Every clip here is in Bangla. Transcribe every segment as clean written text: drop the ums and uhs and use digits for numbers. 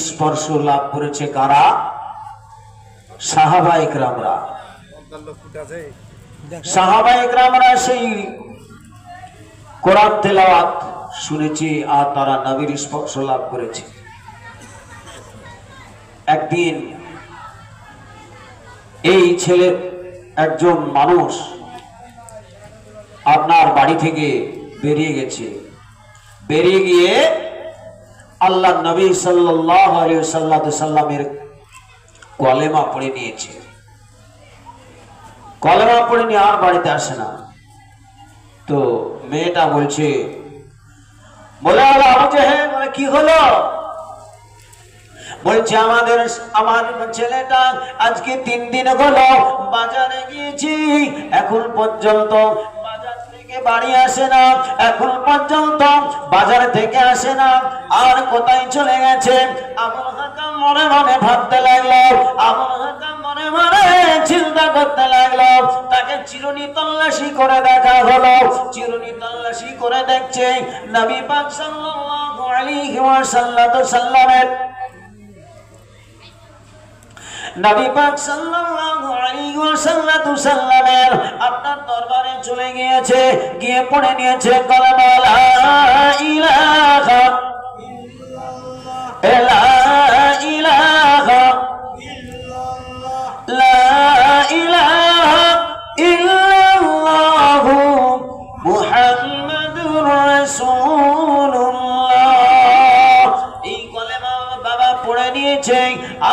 স্পর্শ লাভ করেছে কারা? সাহাবায়ে কেরামরা। সাহাবায়ে কেরামরা সেই কোরআন তেলাওয়াত শুনেছি আর তারা নবীর স্পর্শ লাভ করেছে। একদিন এই ছেলে একজন মানুষ আপনার বাড়ি থেকে বেরিয়ে গেছে, বেরিয়ে গিয়ে আল্লাহ নবী সাল্লাল্লাহু আলাইহি সাল্লামের কলেমা পড়ে নিয়েছে। কলেমা পড়ে নিয়ে আর বাড়িতে আসে না। তো মেয়েটা বলছে, বলে আবু জেহেল, বলে কি হলো? বলছে আমার ছেলেটা আজকে 3 দিন হলো বাজারে গিয়েছি, এখন পর্যন্ত বাজার থেকে বাড়ি আসে না, এখন পর্যন্ত বাজার থেকে আসে না, আর কোথায় চলে গেছে? আবুল হাকাম মনে মনে ভাবতে লাগলো, আবুল হাকাম মনে মনে চিন্তা করতে লাগলো। তাকে চিরুনি তল্লাশি করে দেখা হলো, চিরুনি তল্লাশি করে দেখছে নবী পাক সাল্লাল্লাহু আলাইহি ওয়াসাল্লামের নবী পাক সাল্লাল্লাহু আলাইহি ওয়াসাল্লামের আপনার দরবারে চলে গিয়েছে, গিয়ে পড়ে নিয়েছে কলেমা লা ইলাহা ইল্লাল্লাহ, লা ইলাহা ইল্লাল্লাহ, লা ইলাহা ইল্লাল্লাহ মুহাম্মাদুর রাসূলুল্লাহ। এই কলেমা বাবা পড়ে নিয়েছে,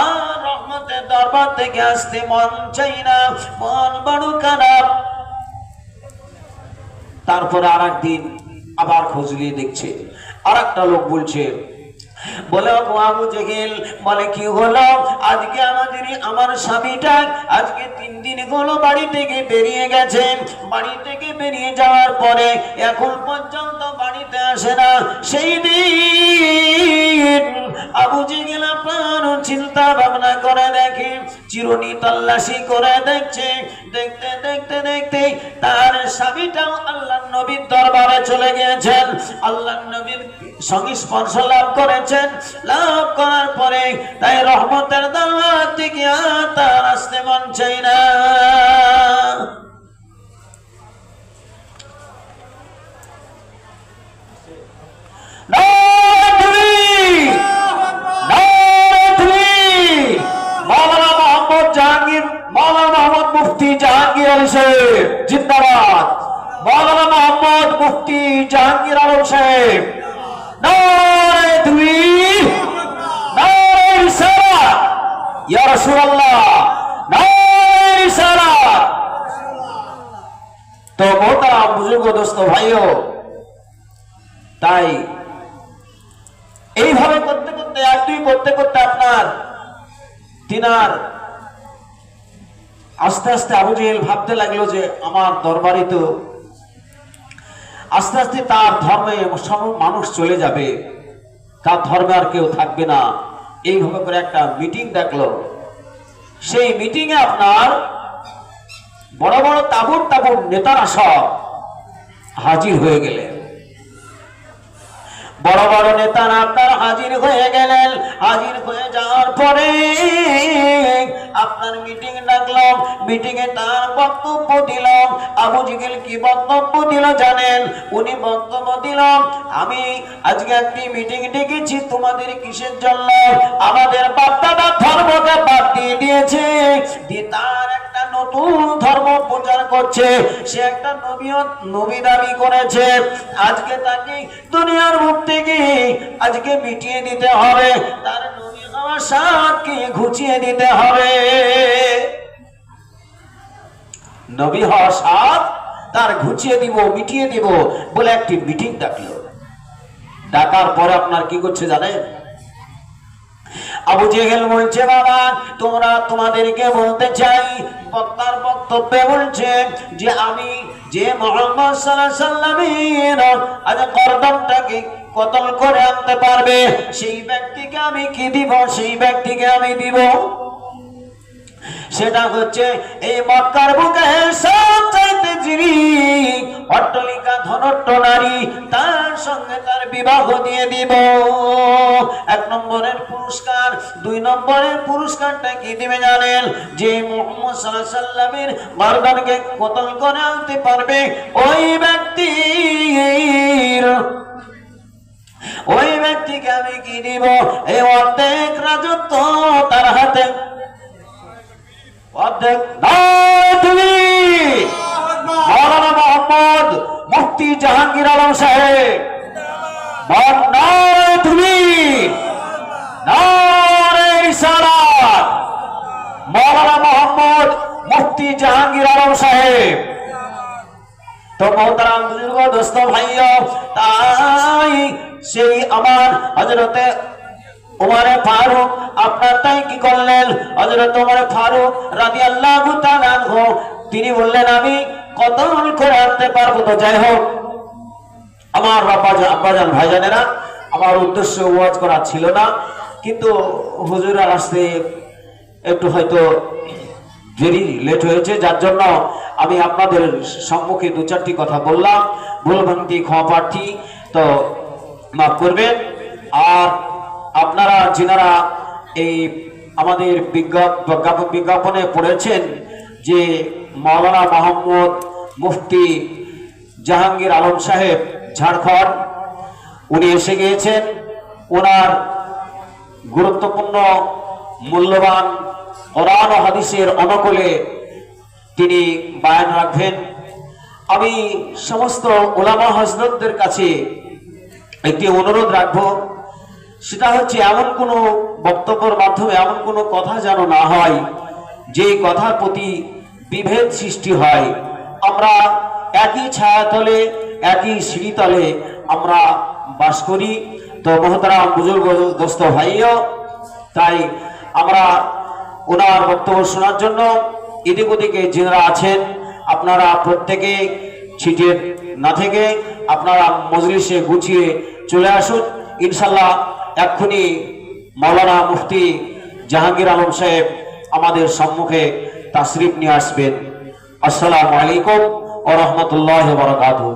আর রহমতের দরবার থেকে আসতে মন চাই না, মন বড় খারাপ। তারপরে আরেকদিন আবার খোঁজ নিয়ে দেখছে, আরেকটা লোক বলছে, বলে আবু জেহেল, বলে কি হলো? আজকে আমার স্বামীটা আজকে 3 দিন হলো বাড়ি থেকে বেরিয়ে গেছে, বাড়ি থেকে বেরিয়ে যাওয়ার পরে এখন পর্যন্ত বাড়িতে আসে না। সেই দিন আবু জেহেল আপনার চিন্তা ভাবনা করে দেখে, চিরুনি তল্লাশি করে দেখছে, দেখতে দেখতে দেখতে তার স্বামীটাও আল্লাহ নবীর দরবারে চলে গিয়েছেন, আল্লাহ নবীর সংস্পর্শ লাভ করেছেন। লাভ করার পরে তাই রহমতের দরবার থেকে আর তার আসতে মন চাই না। মৌলানা মোহাম্মদ জাহাঙ্গীর, মৌলানা মোহাম্মদ মুফতি জাহাঙ্গীর আলী সাহেব জিন্দাবাদ। মৌলানা মোহাম্মদ মুফতি জাহাঙ্গীর আলম সাহেব, নারে তাকবীর, নারে রিসালাত, ইয়া রাসূলুল্লাহ, নারে রিসালাত। তো মোহতারাম বুজুর্গ দোস্ত ভাইও, তাই এইভাবে করতে করতে একটুই করতে করতে আপনার তিনার আস্তে আস্তে আবু জেহেল ভাবতে লাগলো যে আমার দরবারে তো আস্তে আস্তে তার ধর্মে সব মানুষ চলে যাবে, তার ধর্মে আর কেউ থাকবে না। এইভাবে করে একটা মিটিং ডাকলো। সেই মিটিং এ আপনার বড় বড় তাবুর তাবুর নেতারা সব হাজির হয়ে গেলেন। বড় বড় নেতারা আপনার হাজির হয়ে গেলেন। হাজির হয়ে যাওয়ার পরে আপনার মিটিং ডাকলাম। মিটিং এ তার বক্তব্য দিলাম। আবু জেহেল কি বক্তব্য দিল জানেন? উনি বক্তব্য দিলাম, আমি আজকে একটি মিটিং ডেকেছি তোমাদের কিসের জন্য? আমাদের বাপ দাদার ধর্মকে বাদ দিয়ে দিয়েছে, দিয়ে তার একটা নতুন ধর্ম প্রচার করছে, সে একটা নবী দাবি করেছে। আজকে তাকে দুনিয়ার মুখ থেকে আজকে মিটিয়ে দিতে হবে, তার নবী হওয়ার স্বাদকে ঘুচিয়ে দিতে হবে। নবী হওয়ার স্বাদ তার ঘুচিয়ে দিব, মিটিয়ে দিব বলে একটি মিটিং ডাকলো। ডাকার পরে আপনার কি করছে জানেন? আবু জেহেল বলছে, বাবা তোমরা তোমাদেরকে বলতে চাই, বক্তার বক্তব্যে বলছে যে আমি যে মুহাম্মদ সাল্লাল্লাহু আলাইহি সাল্লামের আজ গর্দনটাকে কতল করে আনতে পারবে, সেই ব্যক্তিকে আমি কি দিব? সেই ব্যক্তিকে আমি দিব, সেটা হচ্ছে এই মক্কার বুকে সবচাইতে যিনি অট্টালিকা ধনট্ট নারী, তার সঙ্গে তার বিবাহ দিয়ে দিব। 1 নম্বরের পুরস্কার। 2 নম্বরের পুরস্কারটা কি দিবে জানেন? যে মুহাম্মদ সাল্লাল্লাহু আলাইহি সাল্লামের গর্দানকে কতল করে আনতে পারবে, ওই ব্যক্তিকে আমি কি দিব? এই অর্ধেক রাজত্ব তার হাতে। অর্ধেক তুমি মাওলানা মোহাম্মদ মুফতি জাহাঙ্গীর আলম সাহেব, তুমি মাওলানা মোহাম্মদ মুফতি জাহাঙ্গীর আলম সাহেব। তো মোহতারাম বুজুর্গ দোস্ত ভাইয়া, তাই সেই আমার হযরতে উমরে ফারুক আপনার তাই কি করলেন? হযরত উমরে ফারুক রাদিয়াল্লাহু তাআলা আনহু তিনি বললেন আমি কতল করে আনতে পারবো। তো যাই হোক আমার আব্বাজান ভাইজানেরা, আমার উদ্দেশ্য ওয়াজ করা ছিল না, কিন্তু হুজুর আসতে একটু হয়তো দেরি লেট হয়েছে, যার জন্য আমি আপনাদের সম্মুখে 2-4টি কথা বললাম। ভুলভ্রান্তি ক্ষমা প্রার্থী, তো মাফ করবেন। আর আপনারা যিনারা এই আমাদের বিজ্ঞাপনে পড়েছেন যে মাওলানা মোহাম্মদ মুফতি জাহাঙ্গীর আলম সাহেব ঝাড়খণ্ড, উনি এসে গিয়েছেন। ওনার গুরুত্বপূর্ণ মূল্যবান কোরআন ও হাদিসের অনুকূলে তিনি বয়ান রাখবেন। আমি সমস্ত উলামা হযরতদের কাছে একটি অনুরোধ রাখবো, সেটা হচ্ছে এমন কোনো বক্তব্যের মাধ্যমে এমন কোনো কথা যেন না হয় যে কথার প্রতি বিভেদ সৃষ্টি হয়। আমরা একই ছায়াতলে একই সিঁড়িতলে আমরা বাস করি। তো মোহতারাম বুজুর্গ দোস্ত ভাইও, তাই আমরা ওনার বক্তব্য শোনার জন্য এদিক ওদিকে যারা আছেন আপনারা প্রত্যেকে ছিটে না থেকে আপনারা মজলিসে গুছিয়ে চলে আসুন। ইনশাল্লাহ এক্ষুনি মাওলানা মুফতি জাহাঙ্গীর আলম সাহেব আমাদের সম্মুখে তাশরিফ নিয়ে আসবেন। আসসালামু আলাইকুম ওয়া রাহমাতুল্লাহি ওয়া বারাকাতুহু।